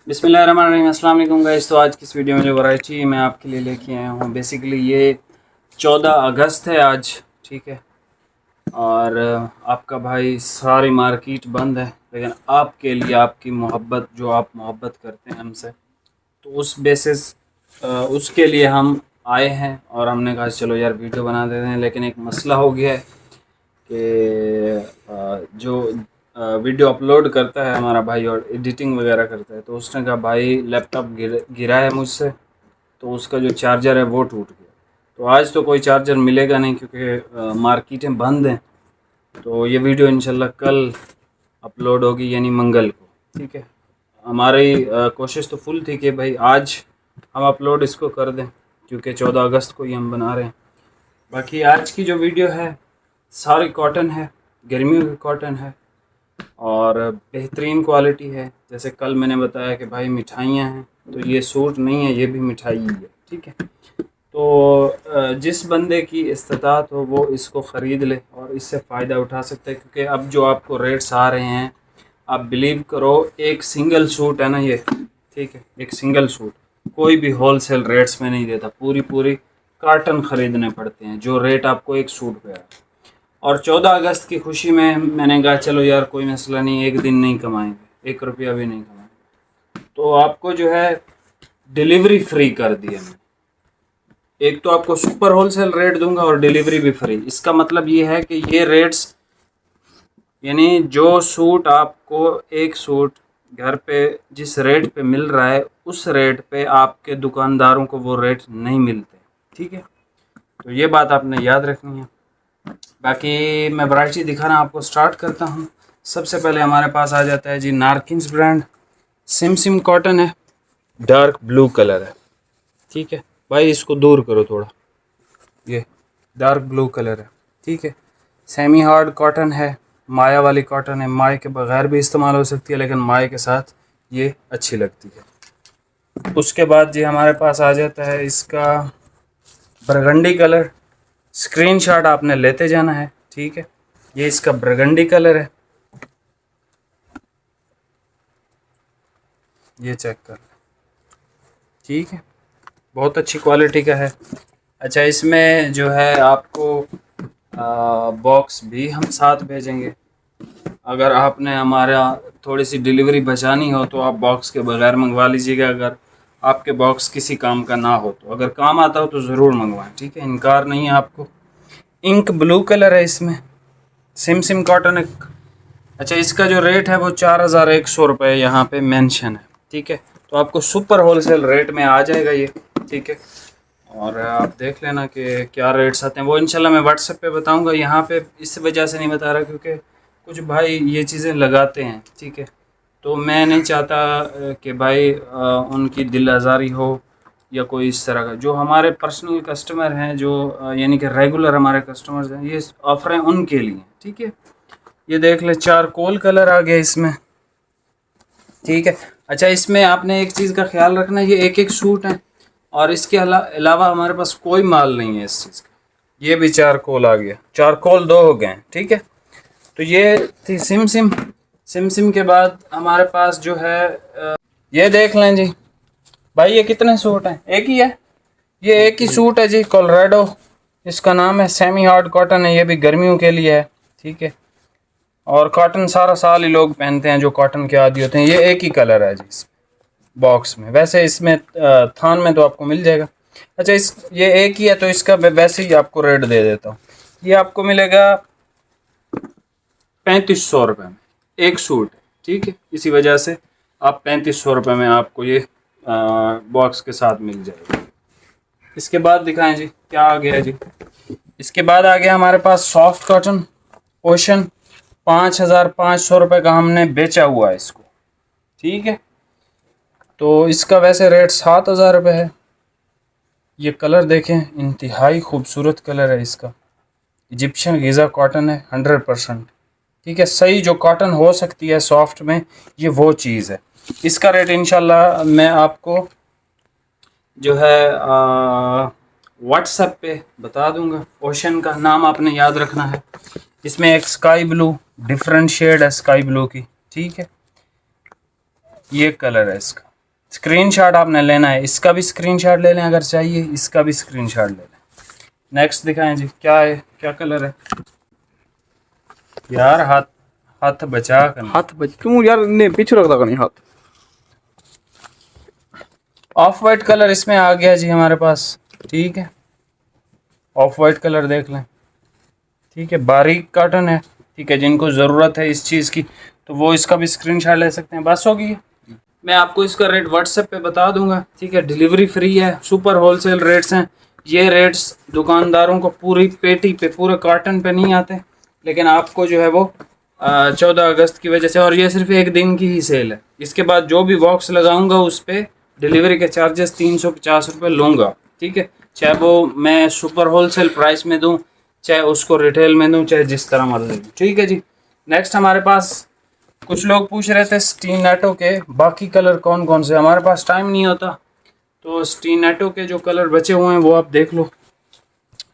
बिस्मिल्लाहिर्रहमानिर्रहीम, अस्सलाम वालेकुम गाइस। तो आज की इस वीडियो में जो वैरायटी मैं आपके लिए लेके आया हूँ, बेसिकली ये 14 अगस्त है आज, ठीक है। और आपका भाई सारी मार्केट बंद है, लेकिन आपके लिए आपकी मोहब्बत, जो आप मोहब्बत करते हैं हमसे, तो उस बेसिस उसके लिए हम आए हैं। और हमने कहा चलो यार वीडियो बना देते हैं, लेकिन एक मसला हो गया है कि जो वीडियो अपलोड करता है हमारा भाई और एडिटिंग वगैरह करता है, तो उसने कहा भाई लैपटॉप गिरा है मुझसे, तो उसका जो चार्जर है वो टूट गया। तो आज तो कोई चार्जर मिलेगा नहीं क्योंकि मार्केटें बंद हैं। तो ये वीडियो इंशाल्लाह कल अपलोड होगी, यानी मंगल को, ठीक है। हमारी कोशिश तो फुल थी कि भाई आज हम अपलोड इसको कर दें, क्योंकि 14 अगस्त को ही हम बना रहे हैं। बाकी आज की जो वीडियो है सारी कॉटन है, गर्मियों की कॉटन है और बेहतरीन क्वालिटी है। जैसे कल मैंने बताया कि भाई मिठाइयाँ हैं, तो ये सूट नहीं है, ये भी मिठाई ही है, ठीक है। तो जिस बंदे की इस्तात हो वो इसको ख़रीद ले और इससे फ़ायदा उठा सकते हैं, क्योंकि अब जो आपको रेट्स आ रहे हैं, आप बिलीव करो, एक सिंगल सूट है ना ये, ठीक है, एक सिंगल सूट कोई भी होलसेल रेट्स में नहीं देता, पूरी कार्टन ख़रीदने पड़ते हैं जो रेट आपको एक सूट पे है। और 14 अगस्त की खुशी में मैंने कहा चलो यार कोई मसला नहीं, एक दिन नहीं कमाएंगे, 1 रुपया भी नहीं कमाएंगे, तो आपको जो है डिलीवरी फ्री कर दिया मैंने। एक तो आपको सुपर होलसेल रेट दूंगा और डिलीवरी भी फ्री। इसका मतलब ये है कि ये रेट्स, यानी जो सूट आपको एक सूट घर पे जिस रेट पे मिल रहा है, उस रेट पे आपके दुकानदारों को वो रेट नहीं मिलते, ठीक है। तो ये बात आपने याद रखनी है। बाकी मैं वैरायटी दिखाना आपको स्टार्ट करता हूँ। सबसे पहले हमारे पास आ जाता है जी नारकिन्स ब्रांड, सिम कॉटन है, डार्क ब्लू कलर है, ठीक है। भाई इसको दूर करो थोड़ा, ये डार्क ब्लू कलर है, ठीक है। सेमी हार्ड कॉटन है, माया वाली कॉटन है, माए के बगैर भी इस्तेमाल हो सकती है, लेकिन माए के साथ ये अच्छी लगती है। उसके बाद जी हमारे पास आ जाता है इसका बरगंडी कलर। स्क्रीनशॉट आपने लेते जाना है, ठीक है। ये इसका बरगंडी कलर है, ये चेक कर, ठीक है, बहुत अच्छी क्वालिटी का है। अच्छा, इसमें जो है आपको बॉक्स भी हम साथ भेजेंगे। अगर आपने हमारा थोड़ी सी डिलीवरी बचानी हो तो आप बॉक्स के बगैर मंगवा लीजिएगा, अगर आपके बॉक्स किसी काम का ना हो तो। अगर काम आता हो तो ज़रूर मंगवाएं, ठीक है, इनकार नहीं है आपको। इंक ब्लू कलर है इसमें, सिम कॉटन है। अच्छा, इसका जो रेट है वो 4100 रुपये यहाँ पे मेंशन है, ठीक है। तो आपको सुपर होलसेल रेट में आ जाएगा ये, ठीक है। और आप देख लेना कि क्या रेट्स आते हैं, वो इंशाल्लाह मैं व्हाट्सएप पे बताऊंगा। यहाँ पे इस वजह से नहीं बता रहा क्योंकि कुछ भाई ये चीज़ें लगाते हैं, ठीक है। तो मैं नहीं चाहता कि भाई उनकी दिल आज़ारी हो या कोई इस तरह का। जो हमारे पर्सनल कस्टमर हैं, जो यानी कि रेगुलर हमारे कस्टमर्स हैं, ये ऑफरें उनके लिए, ठीक है। ये देख ले, चारकोल कलर आ गया इसमें, ठीक है। अच्छा, इसमें आपने एक चीज़ का ख्याल रखना, ये एक एक सूट है और इसके अलावा हमारे पास कोई माल नहीं है इस चीज़ का। ये भी चारकोल आ गया, चारकोल 2 हो गए, ठीक है। तो ये थी सिम के बाद हमारे पास जो है ये देख लें जी भाई, ये कितने सूट हैं, एक ही है, ये एक ही सूट है जी, कोलोराडो इसका नाम है। सेमी हार्ड कॉटन है, ये भी गर्मियों के लिए है, ठीक है। और कॉटन सारा साल ही लोग पहनते हैं जो कॉटन के आदी होते हैं। ये एक ही कलर है जी इस बॉक्स में, वैसे इसमें थान में तो आपको मिल जाएगा। अच्छा, ये एक ही है तो इसका वैसे ही आपको रेट दे देता हूँ। ये आपको मिलेगा 3500 रुपये में एक सूट, ठीक है। इसी वजह से आप 3500 रुपये में आपको ये बॉक्स के साथ मिल जाएगा। इसके बाद दिखाएं जी क्या आ गया जी। इसके बाद आ गया हमारे पास सॉफ्ट कॉटन ओशन, 5500 रुपये का हमने बेचा हुआ है इसको, ठीक है। तो इसका वैसे रेट 7000 रुपये है। ये कलर देखें, इंतहाई खूबसूरत कलर है इसका। इजिप्शियन गीज़ा कॉटन है 100%, ठीक है। सही जो कॉटन हो सकती है सॉफ्ट में, ये वो चीज़ है। इसका रेट इंशाल्लाह मैं आपको जो है व्हाट्सएप पे बता दूंगा। ओशन का नाम आपने याद रखना है। इसमें एक स्काई ब्लू, डिफरेंट शेड है स्काई ब्लू की, ठीक है। ये कलर है इसका, स्क्रीनशॉट आपने लेना है, इसका भी स्क्रीनशॉट ले लें अगर चाहिए, इसका भी स्क्रीनशॉट ले लें। नेक्स्ट दिखाएं जी, क्या है, क्या कलर है यार, हाथ हाथ बचा कर, हाथ बच क्यों यार, ने पीछे रख दो नहीं हाथ। ऑफ वाइट कलर इसमें आ गया जी हमारे पास, ठीक है, ऑफ वाइट कलर देख लें, ठीक है, बारीक कॉटन है, ठीक है, जिनको ज़रूरत है इस चीज़ की तो वो इसका भी स्क्रीनशॉट ले सकते हैं। बस होगी, मैं आपको इसका रेट व्हाट्सएप पे बता दूंगा, ठीक है, डिलीवरी फ्री है, सुपर होलसेल रेट्स हैं। ये रेट्स दुकानदारों को पूरी पेटी पे, पूरे कार्टन पे नहीं आते, लेकिन आपको जो है वो 14 अगस्त की वजह से, और ये सिर्फ एक दिन की ही सेल है, इसके बाद जो भी बॉक्स लगाऊंगा उस पर डिलीवरी के चार्जेस 350 रुपये लूँगा, ठीक है, चाहे वो मैं सुपर होलसेल प्राइस में दूँ, चाहे उसको रिटेल में दूँ, चाहे जिस तरह मर्जी दूँ, ठीक है जी। नेक्स्ट हमारे पास कुछ लोग पूछ रहे थे स्टीनेटो के बाकी कलर कौन कौन से, हमारे पास टाइम नहीं होता, तो स्टीनेटो के जो कलर बचे हुए हैं वो आप देख लो।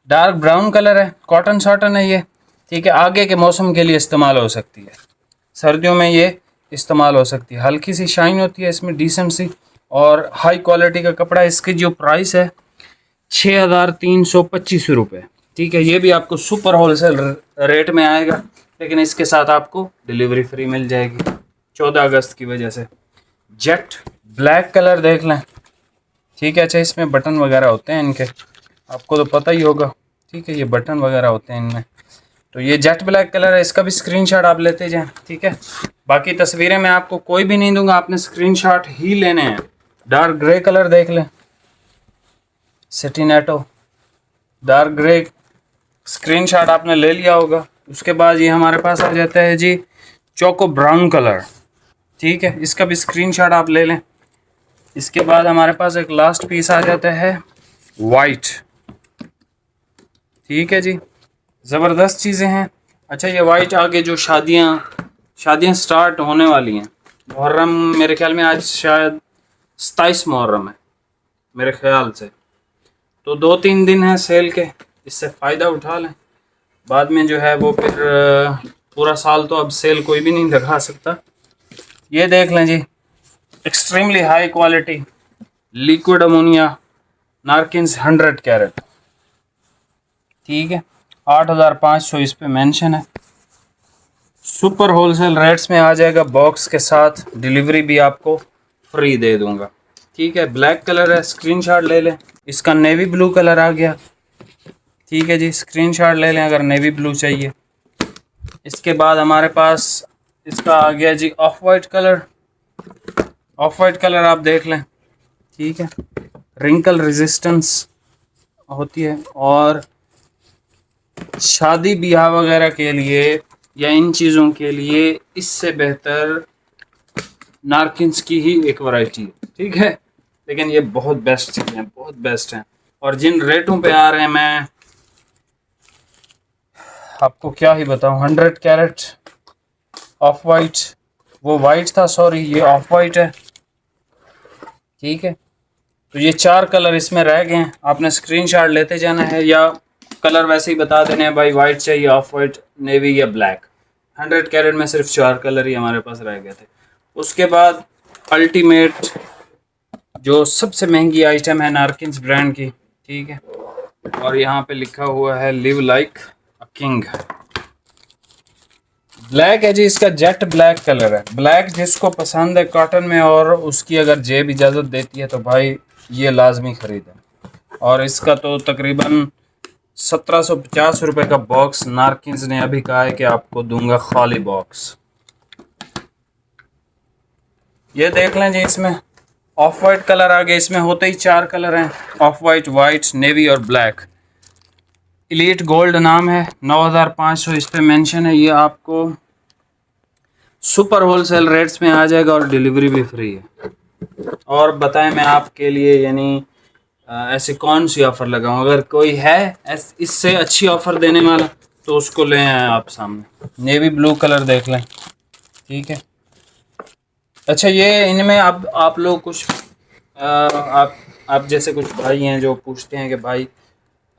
डार्क ब्राउन कलर है, कॉटन शॉटन है ये, ठीक है, आगे के मौसम के लिए इस्तेमाल हो सकती है, सर्दियों में ये इस्तेमाल हो सकती है, हल्की सी शाइन होती है इसमें, डिसेंट सी, और हाई क्वालिटी का कपड़ा। इसकी जो प्राइस है 6,325 रुपये, ठीक है, ये भी आपको सुपर होलसेल रेट में आएगा, लेकिन इसके साथ आपको डिलीवरी फ्री मिल जाएगी 14 अगस्त की वजह से। जेट ब्लैक कलर देख लें, ठीक है, अच्छा इसमें बटन वगैरह होते हैं इनके, आपको तो पता ही होगा, ठीक है, ये बटन वगैरह होते हैं इनमें, तो ये जेट ब्लैक कलर है, इसका भी स्क्रीनशॉट आप लेते जाएं, ठीक है। बाकी तस्वीरें मैं आपको कोई भी नहीं दूंगा, आपने स्क्रीनशॉट ही लेने हैं। डार्क ग्रे कलर देख लें, स्टीनेटो डार्क ग्रे, स्क्रीनशॉट आपने ले लिया होगा। उसके बाद ये हमारे पास आ जाता है जी चोको ब्राउन कलर, ठीक है, इसका भी स्क्रीनशॉट आप ले लें। इसके बाद हमारे पास एक लास्ट पीस आ जाता है वाइट, ठीक है जी, ज़बरदस्त चीज़ें हैं। अच्छा ये वाइट आगे जो शादियाँ स्टार्ट होने वाली हैं, मुहर्रम मेरे ख्याल में आज शायद 27 मुहर्रम है मेरे ख्याल से, तो 2-3 दिन हैं सेल के, इससे फ़ायदा उठा लें। बाद में जो है वो फिर पूरा साल तो अब सेल कोई भी नहीं लगा सकता। ये देख लें जी, extremely high quality liquid ammonia नारकिन्स 100 कैरेट, ठीक है, 8,500 इस पे मेंशन है, सुपर होलसेल रेट्स में आ जाएगा, बॉक्स के साथ डिलीवरी भी आपको फ्री दे दूंगा, ठीक है। ब्लैक कलर है, स्क्रीनशॉट ले लें। इसका नेवी ब्लू कलर आ गया, ठीक है जी, स्क्रीनशॉट ले लें अगर नेवी ब्लू चाहिए। इसके बाद हमारे पास इसका आ गया जी off white colour, off white colour आप देख लें, ठीक है, रिंकल रेजिस्टेंस होती है, और शादी ब्याह वगैरह के लिए या इन चीज़ों के लिए इससे बेहतर नारकिन्स की ही एक वैरायटी है, ठीक है, लेकिन ये बहुत बेस्ट चीज़ें हैं, बहुत बेस्ट हैं, और जिन रेटों पे आ रहे हैं मैं आपको क्या ही बताऊं। 100 कैरेट ऑफ वाइट, वो वाइट था सॉरी, ये ऑफ वाइट है, ठीक है, तो ये 4 कलर इसमें रह गए हैं, आपने स्क्रीनशॉट लेते जाना है, या कलर वैसे ही बता देने हैं भाई वाइट चाहिए, ऑफ वाइट, नेवी या ब्लैक। 100 कैरेट में सिर्फ 4 कलर ही हमारे पास रह गए थे। उसके बाद अल्टीमेट जो सबसे महंगी आइटम है नारकिन्स ब्रांड की, ठीक है, और यहाँ पे लिखा हुआ है live like a king, black है जी, इसका जेट ब्लैक कलर है। ब्लैक जिसको पसंद है कॉटन में और उसकी अगर जेब इजाज़त देती है तो भाई ये लाजमी ख़रीदें, और इसका तो तकरीबन 1750 रुपये का बॉक्स नारकिन्स ने अभी कहा है कि आपको दूंगा खाली बॉक्स। ये देख लें जी, इसमें ऑफ वाइट कलर आ गया, इसमें होते ही 4 कलर हैं, ऑफ वाइट, वाइट, नेवी और ब्लैक। इलीट गोल्ड नाम है, 9,500 इस पे मेंशन है, ये आपको सुपर होलसेल रेट्स में आ जाएगा और डिलीवरी भी फ्री है। और बताएं मैं आपके लिए यानी ऐसे कौन सी ऑफ़र लगाऊं, अगर कोई है इससे अच्छी ऑफ़र देने वाला तो उसको ले आए आप सामने। नेवी ब्लू कलर देख लें, ठीक है। अच्छा ये इनमें आप लोग कुछ आप जैसे कुछ भाई हैं जो पूछते हैं कि भाई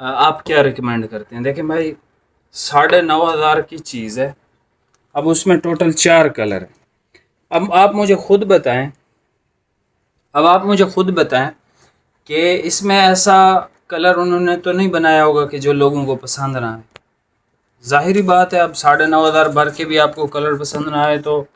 आप क्या रिकमेंड करते हैं। देखें भाई 9,500 की चीज़ है, अब उसमें टोटल 4 कलर है। अब आप मुझे खुद बताएं अब आप मुझे खुद बताएं कि इसमें ऐसा कलर उन्होंने तो नहीं बनाया होगा कि जो लोगों को पसंद ना आए। जाहिर बात है, अब 9,500 भर के भी आपको कलर पसंद ना आए तो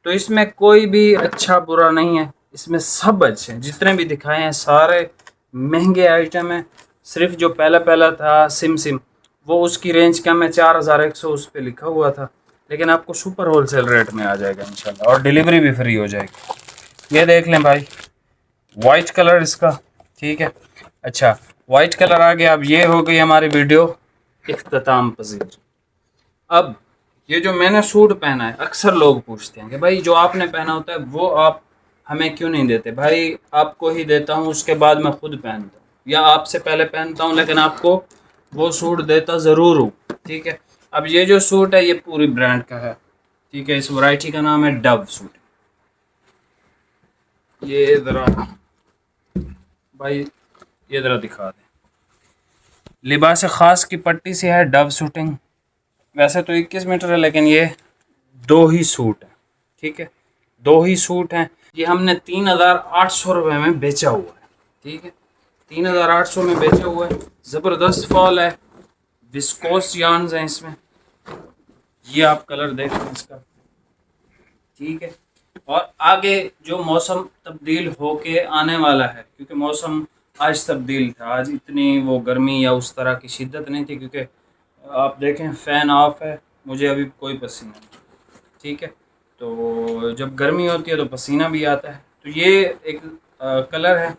इसमें कोई भी अच्छा बुरा नहीं है। इसमें सब अच्छे हैं, जितने भी दिखाए हैं सारे महंगे आइटम हैं। सिर्फ जो पहला पहला था सिम सिम, वो उसकी रेंज कम है, 4,100 उस पर लिखा हुआ था, लेकिन आपको सुपर होलसेल रेट में आ जाएगा इंशाल्लाह, और डिलीवरी भी फ्री हो जाएगी। ये देख लें भाई, वाइट कलर इसका, ठीक है। अच्छा, वाइट कलर आ गया। अब ये हो गई हमारी वीडियो इख्तिताम पजीर। अब ये जो मैंने सूट पहना है, अक्सर लोग पूछते हैं कि भाई जो आपने पहना होता है वो आप हमें क्यों नहीं देते। भाई आपको ही देता हूँ, उसके बाद मैं खुद पहनता हूँ, या आपसे पहले पहनता हूँ, लेकिन आपको वो सूट देता ज़रूर हूँ, ठीक है। अब ये जो सूट है ये पूरी ब्रांड का है, ठीक है। इस वैरायटी का नाम है डव सूट। ये ज़रा भाई, ये ज़रा दिखा दें। लिबास ख़ास की पट्टी से है डव सूटिंग। वैसे तो 21 मीटर है, लेकिन ये 2 ही सूट है, ठीक है। 2 ही सूट हैं। ये हमने 3,800 रुपये में बेचा हुआ है, ठीक है। 3,800 में बेचा हुआ है। ज़बरदस्त फॉल है, विस्कोस यार्न्स हैं इसमें। ये आप कलर देख लें इसका, ठीक है। और आगे जो मौसम तब्दील होके आने वाला है, क्योंकि मौसम आज तब्दील था, आज इतनी वो गर्मी या उस तरह की शिद्दत नहीं थी, क्योंकि आप देखें फ़ैन ऑफ है, मुझे अभी कोई पसीना नहीं, ठीक है। तो जब गर्मी होती है तो पसीना भी आता है। तो ये एक कलर है,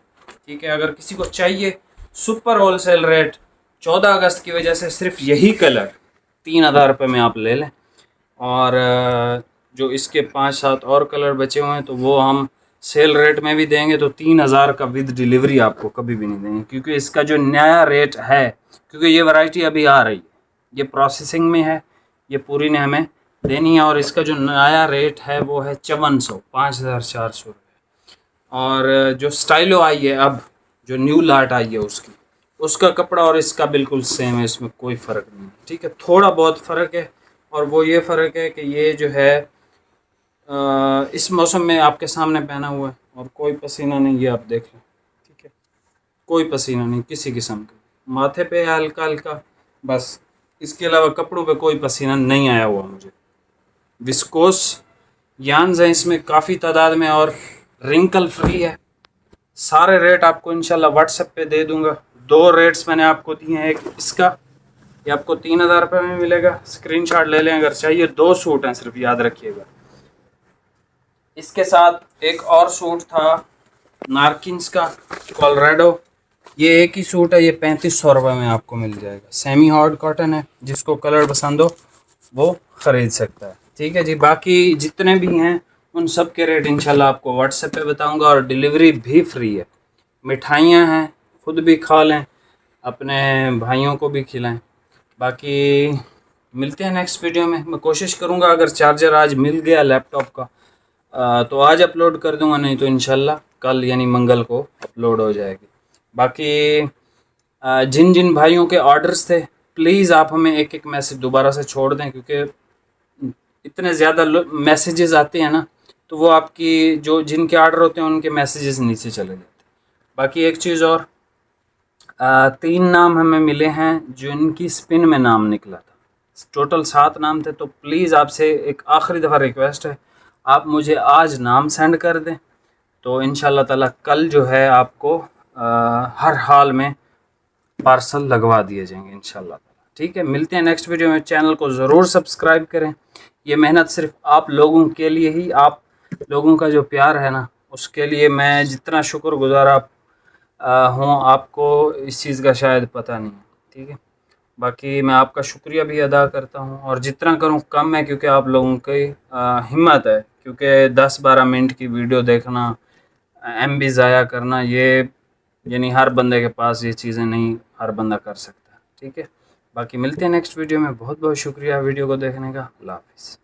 ठीक है। अगर किसी को चाहिए सुपर होलसेल रेट 14 अगस्त की वजह से सिर्फ यही कलर 3,000 रुपये में आप ले लें, और जो इसके 5-7 और कलर बचे हुए हैं तो वो हम सेल रेट में भी देंगे, तो 3,000 का विद डिलीवरी आपको कभी भी नहीं देंगे, क्योंकि इसका जो नया रेट है, क्योंकि ये वैरायटी अभी आ रही है, ये प्रोसेसिंग में है, ये पूरी ने हमें देनी है, और इसका जो नया रेट है वो है 5400, 5,400 रुपये। और जो स्टाइलो आई है अब, जो न्यू लाट आई है उसका कपड़ा और इसका बिल्कुल सेम है, इसमें कोई फ़र्क नहीं है, ठीक है। थोड़ा बहुत फ़र्क है, और वो ये फ़र्क है कि ये जो है इस मौसम में आपके सामने पहना हुआ है, और कोई पसीना नहीं, ये आप देख लें, ठीक है। कोई पसीना नहीं किसी किस्म का, माथे पे हल्का हल्का बस, इसके अलावा कपड़ों पे कोई पसीना नहीं आया हुआ मुझे। विस्कोस यार्न्स हैं इसमें काफ़ी तादाद में, और रिंकल फ्री है। सारे रेट आपको इंशाल्लाह व्हाट्सएप पे दे दूंगा। 2 रेट्स मैंने आपको दिए हैं, एक इसका, ये आपको 3,000 रुपये में मिलेगा, स्क्रीनशॉट ले लें अगर चाहिए। 2 सूट हैं सिर्फ, याद रखिएगा। इसके साथ एक और सूट था नारकिन्स का कोलोराडो, ये एक ही सूट है, ये 3,500 रुपये में आपको मिल जाएगा। सेमी हॉट कॉटन है, जिसको कलर पसंद हो वो ख़रीद सकता है, ठीक है जी। बाकी जितने भी हैं उन सब के रेट इंशाल्लाह आपको व्हाट्सएप पे बताऊंगा, और डिलीवरी भी फ्री है। मिठाइयाँ हैं, खुद भी खा लें, अपने भाइयों को भी खिलाएं। बाकी मिलते हैं नेक्स्ट वीडियो में। मैं कोशिश करूंगा अगर चार्जर आज मिल गया लैपटॉप का तो आज अपलोड कर दूंगा, नहीं तो इंशाल्लाह कल यानी मंगल को अपलोड हो जाएगी। बाकी जिन जिन भाइयों के ऑर्डर्स थे, प्लीज़ आप हमें एक एक मैसेज दोबारा से छोड़ दें, क्योंकि इतने ज़्यादा मैसेजेस आते हैं ना, तो वो आपकी जो जिनके ऑर्डर होते हैं उनके मैसेजेस नीचे चले जाते हैं। बाकी एक चीज़ और, 3 नाम हमें मिले हैं जिनकी स्पिन में नाम निकला था, टोटल 7 नाम थे। तो प्लीज़ आपसे एक आखिरी दफ़ा रिक्वेस्ट है, आप मुझे आज नाम सेंड कर दें, तो इंशाल्लाह ताला कल जो है आपको हर हाल में पार्सल लगवा दिए जाएंगे इंशाल्लाह ताला, ठीक है। मिलते हैं नेक्स्ट वीडियो में। चैनल को ज़रूर सब्सक्राइब करें, ये मेहनत सिर्फ आप लोगों के लिए ही, आप लोगों का जो प्यार है ना, उसके लिए मैं जितना शुक्रगुज़ार हूँ, आपको इस चीज़ का शायद पता नहीं है, ठीक है। बाकी मैं आपका शुक्रिया भी अदा करता हूँ, और जितना करूँ कम है, क्योंकि आप लोगों की हिम्मत है, क्योंकि 10-12 मिनट की वीडियो देखना, MB ज़ाया करना, ये यानी हर बंदे के पास ये चीज़ें नहीं हर बंदा कर सकता, ठीक है। बाकी मिलते हैं नेक्स्ट वीडियो में। बहुत बहुत शुक्रिया वीडियो को देखने का। अल्लाह हाफ़िज़।